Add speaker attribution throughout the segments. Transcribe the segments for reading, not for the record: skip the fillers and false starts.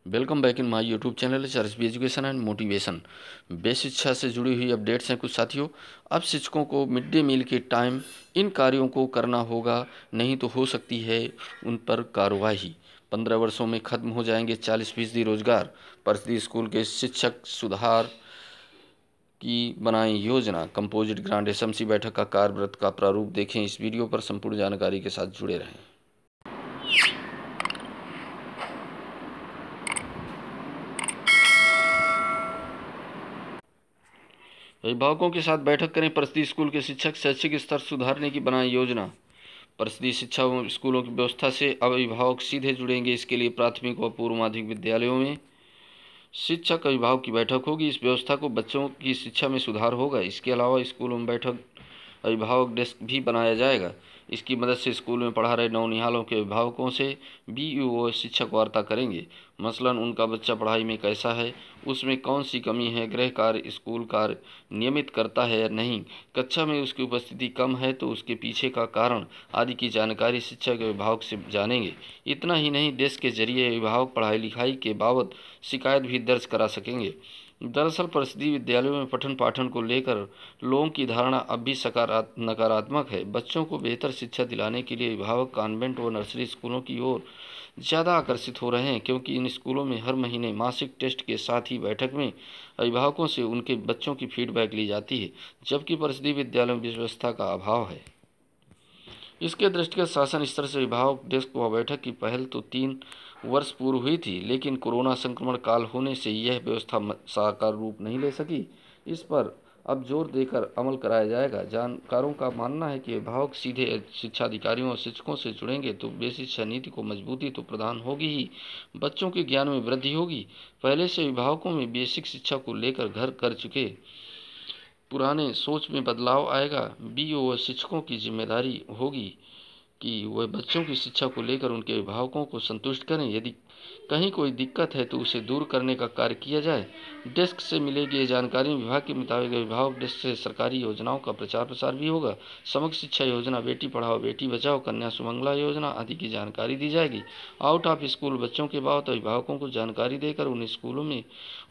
Speaker 1: Welcome back in my YouTube channel HRSB education and motivation. बेस शिक्षा से जुड़ी हुई अपडेट्स हैं कुछ साथियों। अब शिक्षकों को मिड डे मील के टाइम इन कार्यों को करना होगा, नहीं तो हो सकती है उन पर कार्रवाई। 15 वर्षों में खत्म हो जाएंगे 40% रोजगार। परिषदीय स्कूल के शिक्षक सुधार की बनाएं योजना। कंपोजिट ग्रांट एसएमसी बैठक का कार्यव्रत का प्रारूप देखें। इस वीडियो पर संपूर्ण जानकारी के साथ जुड़े रहें। अभिभावकों के साथ बैठक करें। परिषदीय स्कूल के शिक्षक शैक्षिक स्तर सुधारने की बनाएं योजना। परिषदीय शिक्षा स्कूलों की व्यवस्था से अभिभावक सीधे जुड़ेंगे। इसके लिए प्राथमिक व पूर्व माध्यमिक विद्यालयों में शिक्षक अभिभावक की बैठक होगी। इस व्यवस्था को बच्चों की शिक्षा में सुधार होगा। इसके अलावा स्कूलों में बैठक अभिभावक डेस्क भी बनाया जाएगा। इसकी मदद से स्कूल में पढ़ा रहे नवनिहालों के अभिभावकों से बीईओ शिक्षक वार्ता करेंगे। मसलन उनका बच्चा पढ़ाई में कैसा है, उसमें कौन सी कमी है, गृह कार्य स्कूल कार्य नियमित करता है या नहीं, कक्षा में उसकी उपस्थिति कम है तो उसके पीछे का कारण आदि की जानकारी शिक्षक अभिभावक से जानेंगे। इतना ही नहीं, डेस्क के जरिए अभिभावक पढ़ाई लिखाई के बाबत शिकायत भी दर्ज करा सकेंगे। दरअसल परिषदीय विद्यालयों में पठन पाठन को लेकर लोगों की धारणा अब भी नकारात्मक है। बच्चों को बेहतर शिक्षा दिलाने के लिए अभिभावक कॉन्वेंट व नर्सरी स्कूलों की ओर ज़्यादा आकर्षित हो रहे हैं, क्योंकि इन स्कूलों में हर महीने मासिक टेस्ट के साथ ही बैठक में अभिभावकों से उनके बच्चों की फीडबैक ली जाती है, जबकि परिषदीय विद्यालयों में व्यवस्था का अभाव है। इसके दृष्टिगत शासन स्तर से अभिभावक डेस्क व बैठक की पहल तो 3 वर्ष पूर्व हुई थी, लेकिन कोरोना संक्रमण काल होने से यह व्यवस्था साकार रूप नहीं ले सकी। इस पर अब जोर देकर अमल कराया जाएगा। जानकारों का मानना है कि अभिभावक सीधे शिक्षा अधिकारियों और शिक्षकों से जुड़ेंगे तो बेसिक शिक्षा नीति को मजबूती तो प्रदान होगी ही, बच्चों के ज्ञान में वृद्धि होगी। पहले से अभिभावकों में बेसिक शिक्षा को लेकर घर कर चुके पुराने सोच में बदलाव आएगा। बीईओ शिक्षकों की जिम्मेदारी होगी कि वह बच्चों की शिक्षा को लेकर उनके अभिभावकों को संतुष्ट करें। यदि कहीं कोई दिक्कत है तो उसे दूर करने का कार्य किया जाए। डेस्क से मिलेगी ये जानकारी। विभाग के मुताबिक अभिभावक डेस्क से सरकारी योजनाओं का प्रचार प्रसार भी होगा। समग्र शिक्षा योजना, बेटी पढ़ाओ बेटी बचाओ, कन्या सुमंगला योजना आदि की जानकारी दी जाएगी। आउट ऑफ स्कूल बच्चों के बाबत अभिभावकों को जानकारी देकर उन स्कूलों में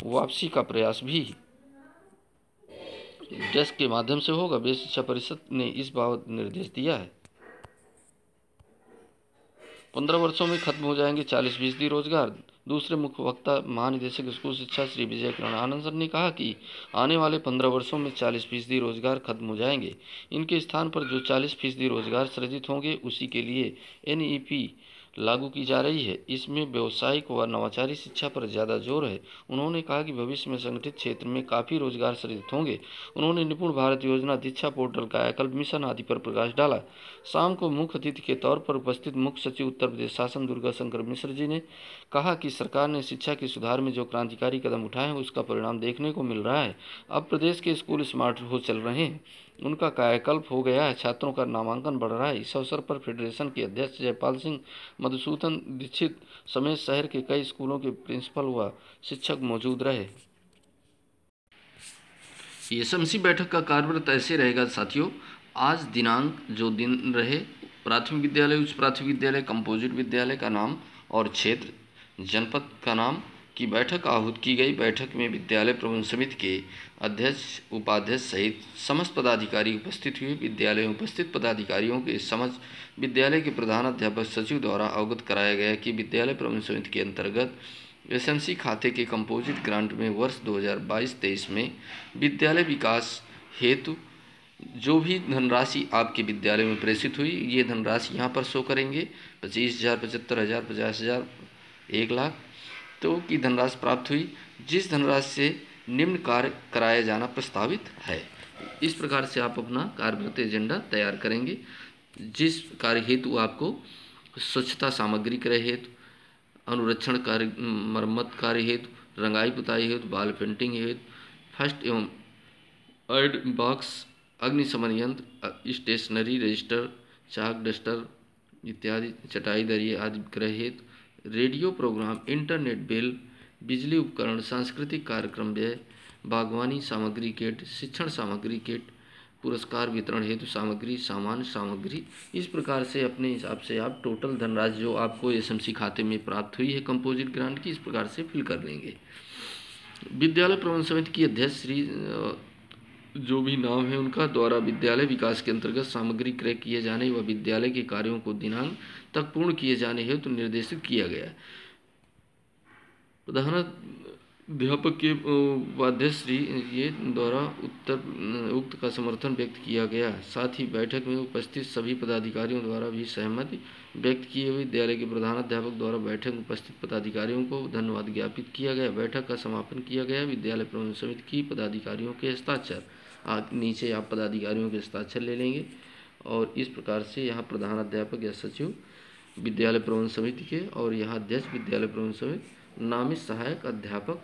Speaker 1: वापसी का प्रयास भी डेस्क के माध्यम से होगा। बेसिक शिक्षा परिषद ने इस बाबत निर्देश दिया है। 15 वर्षों में खत्म हो जाएंगे 40% रोजगार। दूसरे मुख्य वक्ता महानिदेशक स्कूल शिक्षा श्री विजय किरण आनंद सर ने कहा कि आने वाले 15 वर्षों में 40% रोजगार खत्म हो जाएंगे। इनके स्थान पर जो 40% रोजगार सृजित होंगे उसी के लिए एनईपी लागू की जा रही है। इसमें व्यावसायिक व नवाचारी शिक्षा पर ज़्यादा जोर है। उन्होंने कहा कि भविष्य में संगठित क्षेत्र में काफ़ी रोजगार सृजित होंगे। उन्होंने निपुण भारत योजना, दीक्षा पोर्टल, कायाकल्प मिशन आदि पर प्रकाश डाला। शाम को मुख्य अतिथि के तौर पर उपस्थित मुख्य सचिव उत्तर प्रदेश शासन दुर्गा शंकर मिश्र जी ने कहा कि सरकार ने शिक्षा के सुधार में जो क्रांतिकारी कदम उठाए हैं उसका परिणाम देखने को मिल रहा है। अब प्रदेश के स्कूल स्मार्ट हो चल रहे हैं, उनका कायाकल्प हो गया है, छात्रों का नामांकन बढ़ रहा है। इस अवसर पर फेडरेशन के अध्यक्ष जयपाल सिंह, मधुसूदन दीक्षित समेत शहर के कई स्कूलों के प्रिंसिपल व शिक्षक मौजूद रहे। एसएमसी बैठक का कार्यव्रत ऐसे रहेगा साथियों। आज दिनांक जो दिन रहे, प्राथमिक विद्यालय, उच्च प्राथमिक विद्यालय, कंपोजिट विद्यालय का नाम और क्षेत्र, जनपद का नाम की बैठक आहूत की गई। बैठक में विद्यालय प्रबंधन समिति के अध्यक्ष, उपाध्यक्ष सहित समस्त पदाधिकारी उपस्थित हुए। विद्यालय में उपस्थित पदाधिकारियों के समझ विद्यालय के प्रधानाध्यापक सचिव द्वारा अवगत कराया गया कि विद्यालय प्रबंधन समिति के अंतर्गत एसएमसी खाते के कंपोजिट ग्रांट में वर्ष 2022-23 में विद्यालय विकास हेतु जो भी धनराशि आपके विद्यालय में प्रेषित हुई, ये धनराशि यहाँ पर शो करेंगे। 25,000, 75,000, 50,000, 1 लाख तो की धनराशि प्राप्त हुई, जिस धनराशि से निम्न कार्य कराया जाना प्रस्तावित है। इस प्रकार से आप अपना कार्यव्रत एजेंडा तैयार करेंगे। जिस कार्य हेतु आपको स्वच्छता सामग्री क्रय हेतु, अनुरक्षण कार्य, मरम्मत कार्य हेतु, रंगाई पुताई हेतु, बाल पेंटिंग हेतु, फर्स्ट एवं एड बॉक्स, अग्निशमन यंत्र, स्टेशनरी, रजिस्टर, चाक, डस्टर इत्यादि, चटाई दरी आदि क्रय हेतु, रेडियो प्रोग्राम, इंटरनेट बिल, बिजली उपकरण, सांस्कृतिक कार्यक्रम व्यय, बागवानी सामग्री किट, शिक्षण सामग्री किट, पुरस्कार वितरण हेतु सामग्री, सामान्य सामग्री। इस प्रकार से अपने हिसाब से आप टोटल धनराशि जो आपको एसएमसी खाते में प्राप्त हुई है कंपोजिट ग्रांट की, इस प्रकार से फिल कर लेंगे। विद्यालय प्रबंधन समिति की अध्यक्ष श्री जो भी नाम है उनका द्वारा विद्यालय विकास के अंतर्गत सामग्री क्रय किए जाने व विद्यालय के कार्यों को दिनांक तक पूर्ण किए जाने हेतु निर्देशित किया गया। प्रधानाध्यापक के उपाध्यक्ष श्री ये द्वारा उक्त का समर्थन व्यक्त किया गया। साथ ही बैठक में उपस्थित सभी पदाधिकारियों द्वारा भी सहमति व्यक्त किए हुए विद्यालय के प्रधानाध्यापक द्वारा बैठक में उपस्थित पदाधिकारियों को धन्यवाद ज्ञापित किया गया। बैठक का समापन किया गया। विद्यालय प्रबंधन समिति की पदाधिकारियों के हस्ताक्षर, नीचे आप पदाधिकारियों के हस्ताक्षर ले लेंगे और इस प्रकार से यहाँ प्रधानाध्यापक या सचिव विद्यालय प्रबंधन समिति के और यहाँ अध्यक्ष विद्यालय प्रबंधन समिति, नामित सहायक अध्यापक,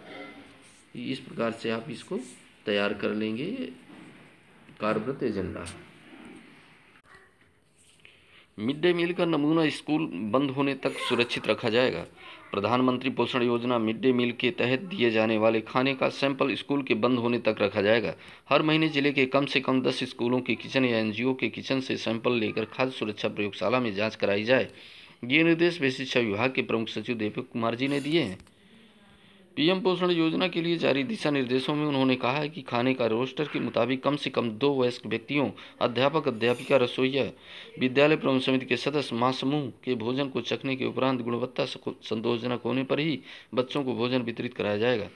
Speaker 1: इस प्रकार से आप इसको तैयार कर लेंगे कार्यव्रत एजेंडा। मिड डे मील का नमूना स्कूल बंद होने तक सुरक्षित रखा जाएगा। प्रधानमंत्री पोषण योजना मिड डे मील के तहत दिए जाने वाले खाने का सैंपल स्कूल के बंद होने तक रखा जाएगा। हर महीने जिले के कम से कम 10 स्कूलों के किचन या एनजीओ के किचन से सैंपल लेकर खाद्य सुरक्षा प्रयोगशाला में जांच कराई जाए। ये निर्देश शिक्षा विभाग के प्रमुख सचिव दीपक कुमार जी ने दिए हैं। पीएम पोषण योजना के लिए जारी दिशा निर्देशों में उन्होंने कहा है कि खाने का रोस्टर के मुताबिक कम से कम 2 वयस्क व्यक्तियों, अध्यापक, अध्यापिका, रसोइया, विद्यालय प्रबंधन समिति के सदस्य, महासमूह के भोजन को चखने के उपरांत गुणवत्ता संतोषजनक होने पर ही बच्चों को भोजन वितरित कराया जाएगा।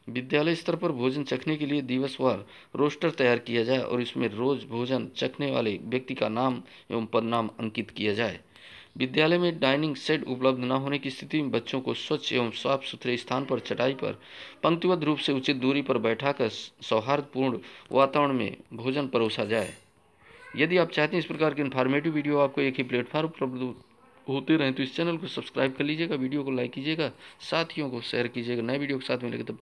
Speaker 1: विद्यालय स्तर पर भोजन चखने के लिए दिवसवार रोस्टर तैयार किया जाए और इसमें रोज भोजन चखने वाले व्यक्ति का नाम एवं पदनाम अंकित किया जाए। विद्यालय में डाइनिंग सेट उपलब्ध न होने की स्थिति में बच्चों को स्वच्छ एवं साफ सुथरे स्थान पर चटाई पर पंक्तिबद्ध रूप से उचित दूरी पर बैठाकर सौहार्दपूर्ण वातावरण में भोजन परोसा जाए। यदि आप चाहते हैं इस प्रकार के इन्फॉर्मेटिव वीडियो आपको एक ही प्लेटफॉर्म उपलब्ध होते रहें तो इस चैनल को सब्सक्राइब कर लीजिएगा, वीडियो को लाइक कीजिएगा, साथियों को शेयर कीजिएगा। नए वीडियो के साथ मिलेंगे तब